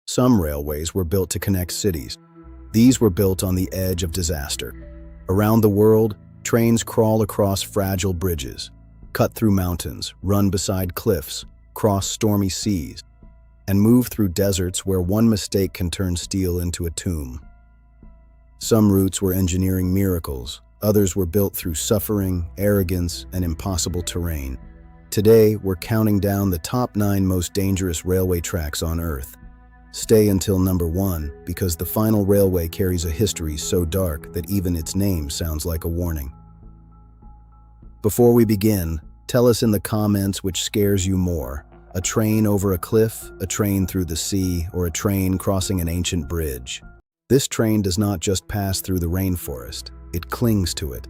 Some railways were built to connect cities. These were built on the edge of disaster. Around the world, trains crawl across fragile bridges, cut through mountains, run beside cliffs, cross stormy seas, and move through deserts where one mistake can turn steel into a tomb. Some routes were engineering miracles. Others were built through suffering, arrogance, and impossible terrain. Today, we're counting down the top 9 most dangerous railway tracks on Earth. Stay until number 1, because the final railway carries a history so dark that even its name sounds like a warning. Before we begin, tell us in the comments which scares you more: a train over a cliff, a train through the sea, or a train crossing an ancient bridge. This train does not just pass through the rainforest, it clings to it.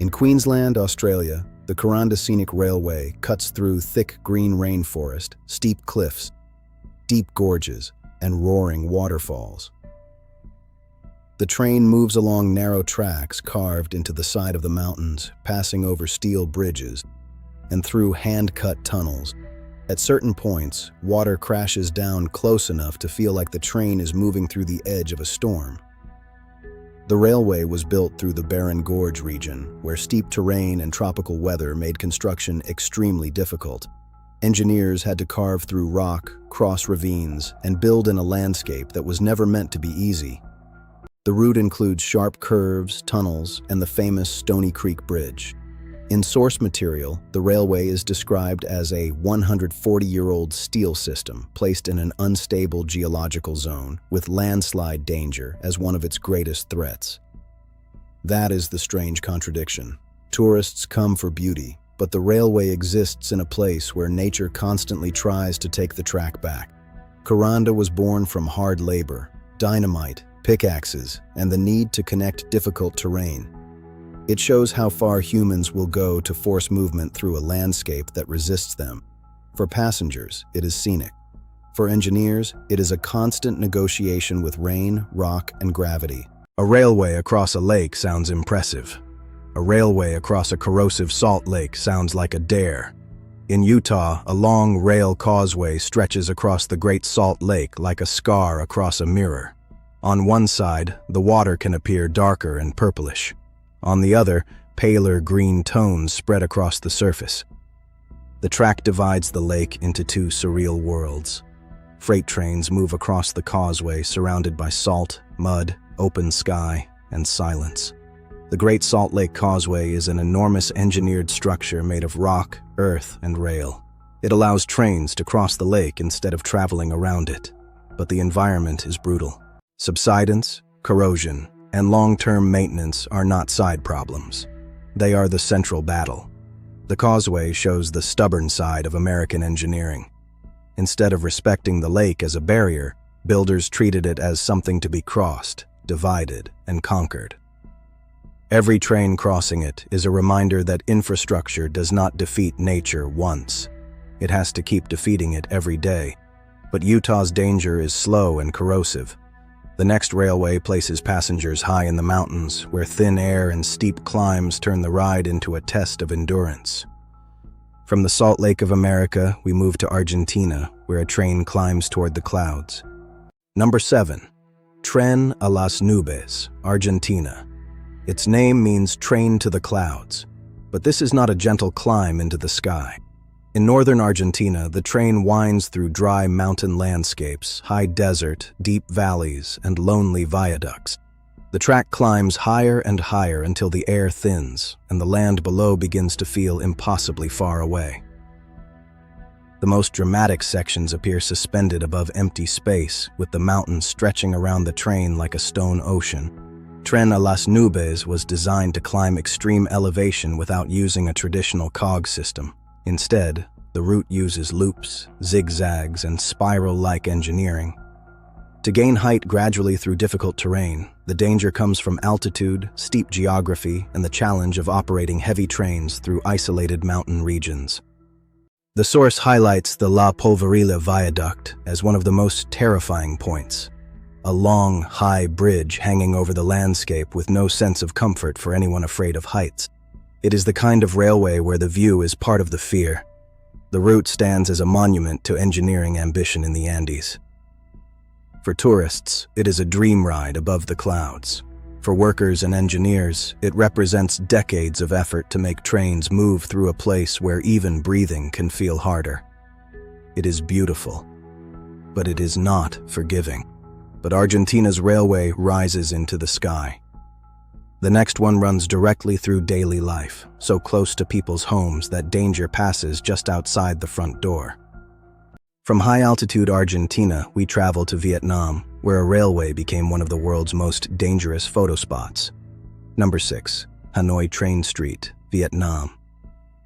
In Queensland, Australia, the Kuranda Scenic Railway cuts through thick green rainforest, steep cliffs, deep gorges, and roaring waterfalls. The train moves along narrow tracks carved into the side of the mountains, passing over steel bridges and through hand-cut tunnels. At certain points, water crashes down close enough to feel like the train is moving through the edge of a storm. The railway was built through the barren gorge region, where steep terrain and tropical weather made construction extremely difficult. Engineers had to carve through rock, cross ravines, and build in a landscape that was never meant to be easy. The route includes sharp curves, tunnels, and the famous Stony Creek Bridge. In source material, the railway is described as a 140-year-old steel system placed in an unstable geological zone, with landslide danger as one of its greatest threats. That is the strange contradiction. Tourists come for beauty, but the railway exists in a place where nature constantly tries to take the track back. Kuranda was born from hard labor, dynamite, pickaxes, and the need to connect difficult terrain. It shows how far humans will go to force movement through a landscape that resists them. For passengers, it is scenic. For engineers, it is a constant negotiation with rain, rock, and gravity. A railway across a lake sounds impressive. A railway across a corrosive salt lake sounds like a dare. In Utah, a long rail causeway stretches across the Great Salt Lake like a scar across a mirror. On one side, the water can appear darker and purplish. On the other, paler green tones spread across the surface. The track divides the lake into 2 surreal worlds. Freight trains move across the causeway surrounded by salt, mud, open sky, and silence. The Great Salt Lake Causeway is an enormous engineered structure made of rock, earth, and rail. It allows trains to cross the lake instead of traveling around it. But the environment is brutal. Subsidence, corrosion, and long-term maintenance are not side problems. They are the central battle. The causeway shows the stubborn side of American engineering. Instead of respecting the lake as a barrier, builders treated it as something to be crossed, divided, and conquered. Every train crossing it is a reminder that infrastructure does not defeat nature once. It has to keep defeating it every day. But Utah's danger is slow and corrosive. The next railway places passengers high in the mountains, where thin air and steep climbs turn the ride into a test of endurance. From the Salt Lake of America, we move to Argentina, where a train climbs toward the clouds. Number 7. Tren a las Nubes, Argentina. Its name means train to the clouds, but this is not a gentle climb into the sky. In northern Argentina, the train winds through dry mountain landscapes, high desert, deep valleys, and lonely viaducts. The track climbs higher and higher until the air thins, and the land below begins to feel impossibly far away. The most dramatic sections appear suspended above empty space, with the mountains stretching around the train like a stone ocean. Tren a las Nubes was designed to climb extreme elevation without using a traditional cog system. Instead, the route uses loops, zigzags, and spiral-like engineering. To gain height gradually through difficult terrain, the danger comes from altitude, steep geography, and the challenge of operating heavy trains through isolated mountain regions. The source highlights the La Polverilla Viaduct as one of the most terrifying points. A long, high bridge hanging over the landscape with no sense of comfort for anyone afraid of heights. It is the kind of railway where the view is part of the fear. The route stands as a monument to engineering ambition in the Andes. For tourists, it is a dream ride above the clouds. For workers and engineers, it represents decades of effort to make trains move through a place where even breathing can feel harder. It is beautiful, but it is not forgiving. But Argentina's railway rises into the sky. The next one runs directly through daily life, so close to people's homes that danger passes just outside the front door. From high-altitude Argentina, we travel to Vietnam, where a railway became one of the world's most dangerous photo spots. Number 6. Hanoi Train Street, Vietnam.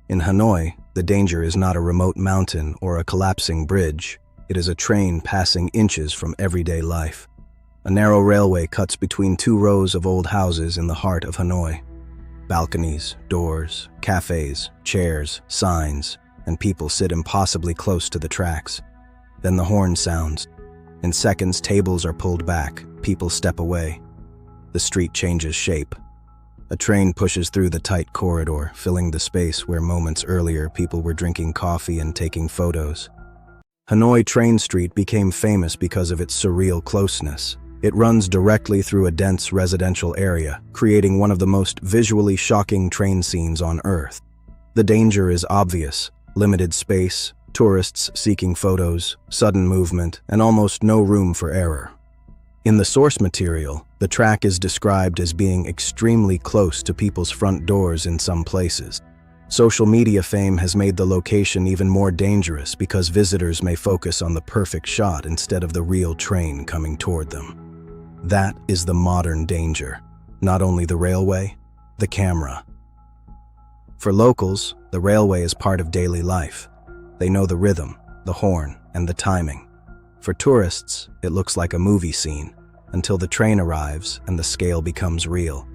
In Hanoi, the danger is not a remote mountain or a collapsing bridge. It is a train passing inches from everyday life. A narrow railway cuts between two rows of old houses in the heart of Hanoi. Balconies, doors, cafes, chairs, signs, and people sit impossibly close to the tracks. Then the horn sounds. In seconds, tables are pulled back, people step away. The street changes shape. A train pushes through the tight corridor, filling the space where moments earlier people were drinking coffee and taking photos. Hanoi Train Street became famous because of its surreal closeness. It runs directly through a dense residential area, creating one of the most visually shocking train scenes on Earth. The danger is obvious: limited space, tourists seeking photos, sudden movement, and almost no room for error. In the source material, the track is described as being extremely close to people's front doors in some places. Social media fame has made the location even more dangerous because visitors may focus on the perfect shot instead of the real train coming toward them. That is the modern danger. Not only the railway, the camera. For locals, the railway is part of daily life. They know the rhythm, the horn, and the timing. For tourists, it looks like a movie scene, until the train arrives and the scale becomes real.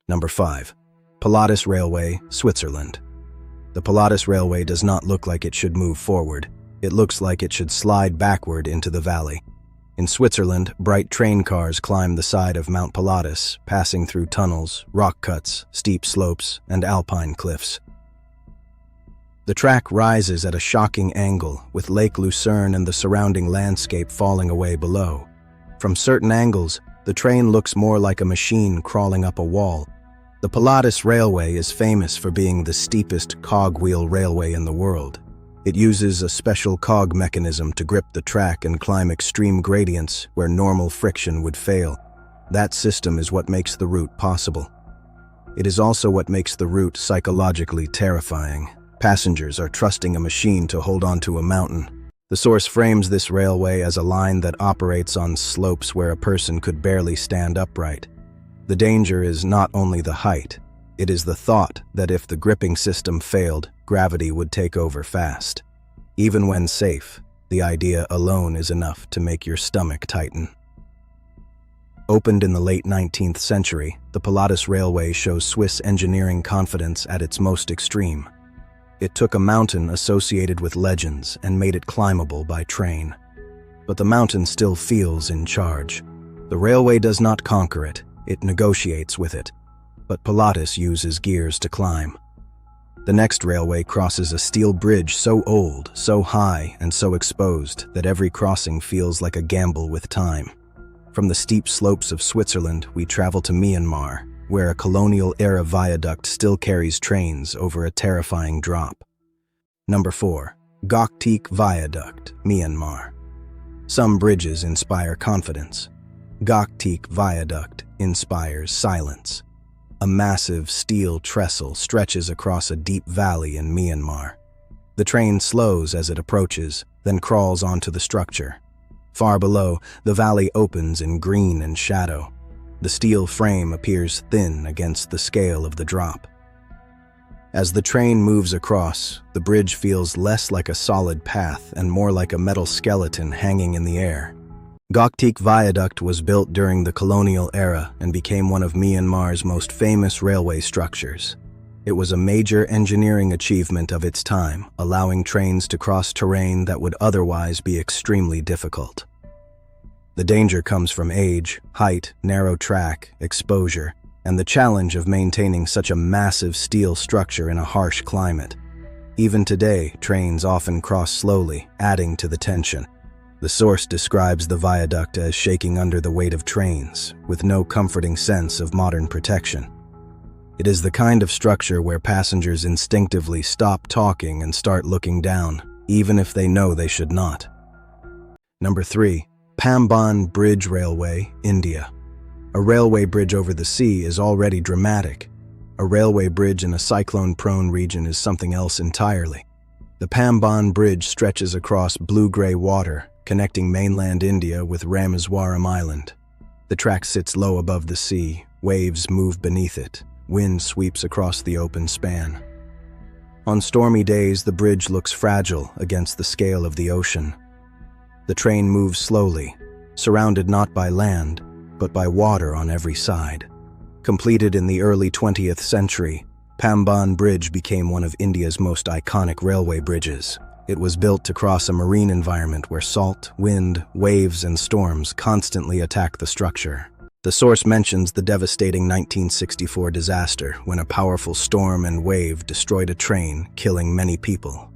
Number 5. Pilatus Railway, Switzerland. The Pilatus Railway does not look like it should move forward. It looks like it should slide backward into the valley. In Switzerland, bright train cars climb the side of Mount Pilatus, passing through tunnels, rock cuts, steep slopes, and alpine cliffs. The track rises at a shocking angle, with Lake Lucerne and the surrounding landscape falling away below. From certain angles, the train looks more like a machine crawling up a wall. The Pilatus Railway is famous for being the steepest cogwheel railway in the world. It uses a special cog mechanism to grip the track and climb extreme gradients where normal friction would fail. That system is what makes the route possible. It is also what makes the route psychologically terrifying. Passengers are trusting a machine to hold onto a mountain. The source frames this railway as a line that operates on slopes where a person could barely stand upright. The danger is not only the height, it is the thought that if the gripping system failed, gravity would take over fast. Even when safe, the idea alone is enough to make your stomach tighten. Opened in the late 19th century, the Pilatus Railway shows Swiss engineering confidence at its most extreme. It took a mountain associated with legends and made it climbable by train. But the mountain still feels in charge. The railway does not conquer it, it negotiates with it. But Pilatus uses gears to climb. The next railway crosses a steel bridge so old, so high, and so exposed that every crossing feels like a gamble with time. From the steep slopes of Switzerland, we travel to Myanmar, where a colonial-era viaduct still carries trains over a terrifying drop. Number 4. Gokteak Viaduct, Myanmar. Some bridges inspire confidence. Gokteak Viaduct inspires silence. A massive steel trestle stretches across a deep valley in Myanmar. The train slows as it approaches, then crawls onto the structure. Far below, the valley opens in green and shadow. The steel frame appears thin against the scale of the drop. As the train moves across, the bridge feels less like a solid path and more like a metal skeleton hanging in the air. Gokteak Viaduct was built during the colonial era and became one of Myanmar's most famous railway structures. It was a major engineering achievement of its time, allowing trains to cross terrain that would otherwise be extremely difficult. The danger comes from age, height, narrow track, exposure, and the challenge of maintaining such a massive steel structure in a harsh climate. Even today, trains often cross slowly, adding to the tension. The source describes the viaduct as shaking under the weight of trains, with no comforting sense of modern protection. It is the kind of structure where passengers instinctively stop talking and start looking down, even if they know they should not. Number 3. Pamban Bridge Railway, India. A railway bridge over the sea is already dramatic. A railway bridge in a cyclone-prone region is something else entirely. The Pamban Bridge stretches across blue-gray water, connecting mainland India with Rameswaram Island. The track sits low above the sea, waves move beneath it, wind sweeps across the open span. On stormy days, the bridge looks fragile against the scale of the ocean. The train moves slowly, surrounded not by land, but by water on every side. Completed in the early 20th century, Pamban Bridge became one of India's most iconic railway bridges. It was built to cross a marine environment where salt, wind, waves, and storms constantly attack the structure. The source mentions the devastating 1964 disaster when a powerful storm and wave destroyed a train, killing many people.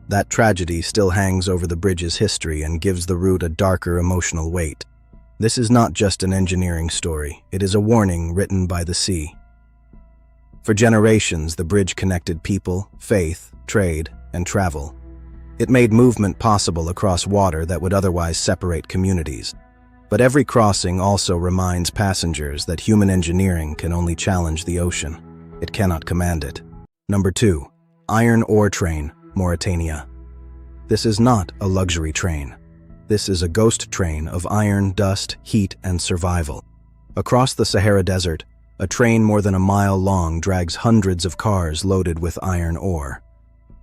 That tragedy still hangs over the bridge's history and gives the route a darker emotional weight. This is not just an engineering story, it is a warning written by the sea. For generations, the bridge connected people, faith, trade, and travel. It made movement possible across water that would otherwise separate communities. But every crossing also reminds passengers that human engineering can only challenge the ocean. It cannot command it. Number 2. Iron Ore Train, Mauritania. This is not a luxury train. This is a ghost train of iron, dust, heat, and survival. Across the Sahara Desert, a train more than a mile long drags hundreds of cars loaded with iron ore.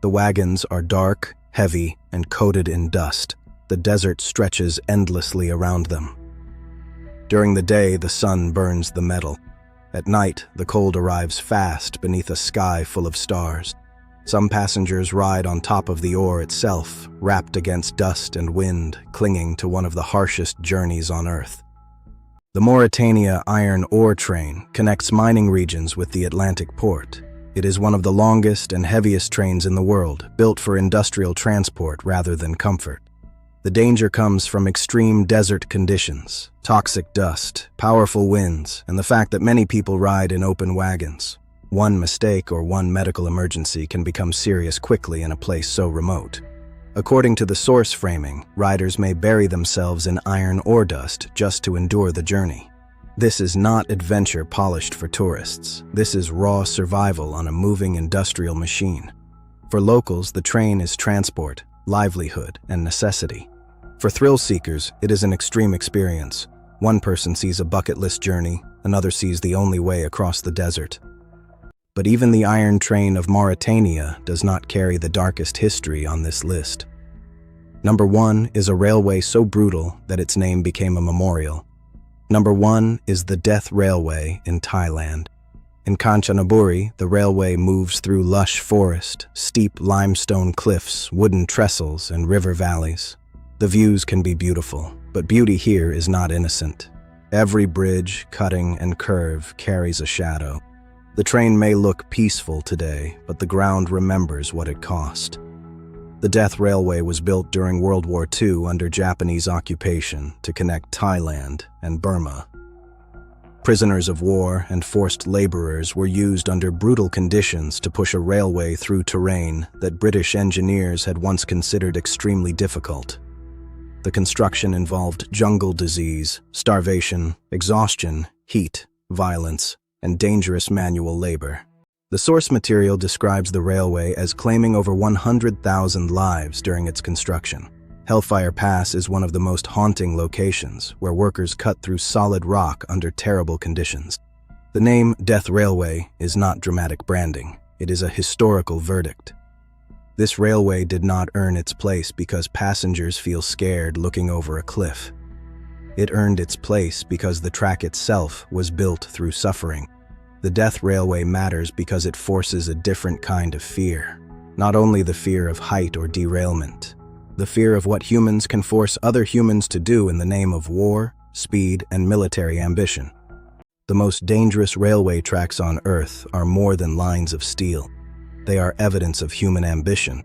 The wagons are dark, heavy, and coated in dust. The desert stretches endlessly around them. During the day, the sun burns the metal. At night, the cold arrives fast beneath a sky full of stars. Some passengers ride on top of the ore itself, wrapped against dust and wind, clinging to one of the harshest journeys on Earth. The Mauritania Iron Ore Train connects mining regions with the Atlantic port. It is one of the longest and heaviest trains in the world, built for industrial transport rather than comfort. The danger comes from extreme desert conditions, toxic dust, powerful winds, and the fact that many people ride in open wagons. One mistake or one medical emergency can become serious quickly in a place so remote. According to the source framing, riders may bury themselves in iron ore dust just to endure the journey. This is not adventure polished for tourists. This is raw survival on a moving industrial machine. For locals, the train is transport, livelihood, and necessity. For thrill seekers, it is an extreme experience. One person sees a bucket list journey, another sees the only way across the desert. But even the Iron Train of Mauritania does not carry the darkest history on this list. Number 1 is a railway so brutal that its name became a memorial. Number 1 is the Death Railway in Thailand. In Kanchanaburi, the railway moves through lush forest, steep limestone cliffs, wooden trestles, and river valleys. The views can be beautiful, but beauty here is not innocent. Every bridge, cutting, and curve carries a shadow. The train may look peaceful today, but the ground remembers what it cost. The Death Railway was built during World War II under Japanese occupation to connect Thailand and Burma. Prisoners of war and forced laborers were used under brutal conditions to push a railway through terrain that British engineers had once considered extremely difficult. The construction involved jungle disease, starvation, exhaustion, heat, violence, and dangerous manual labor. The source material describes the railway as claiming over 100,000 lives during its construction. Hellfire Pass is one of the most haunting locations, where workers cut through solid rock under terrible conditions. The name Death Railway is not dramatic branding. It is a historical verdict. This railway did not earn its place because passengers feel scared looking over a cliff. It earned its place because the track itself was built through suffering. The Death Railway matters because it forces a different kind of fear. Not only the fear of height or derailment, the fear of what humans can force other humans to do in the name of war, speed, and military ambition. The most dangerous railway tracks on Earth are more than lines of steel. They are evidence of human ambition.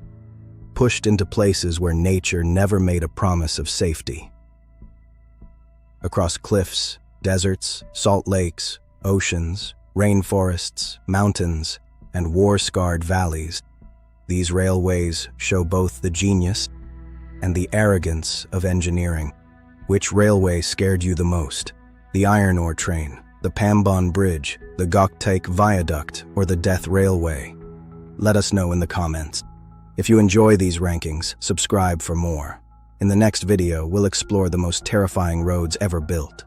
pushed into places where nature never made a promise of safety. Across cliffs, deserts, salt lakes, oceans, rainforests, mountains, and war-scarred valleys, these railways show both the genius and the arrogance of engineering. Which railway scared you the most? The iron ore train, the Pambon Bridge, the Goktepe Viaduct, or the Death Railway? Let us know in the comments. If you enjoy these rankings, subscribe for more. In the next video, we'll explore the most terrifying roads ever built.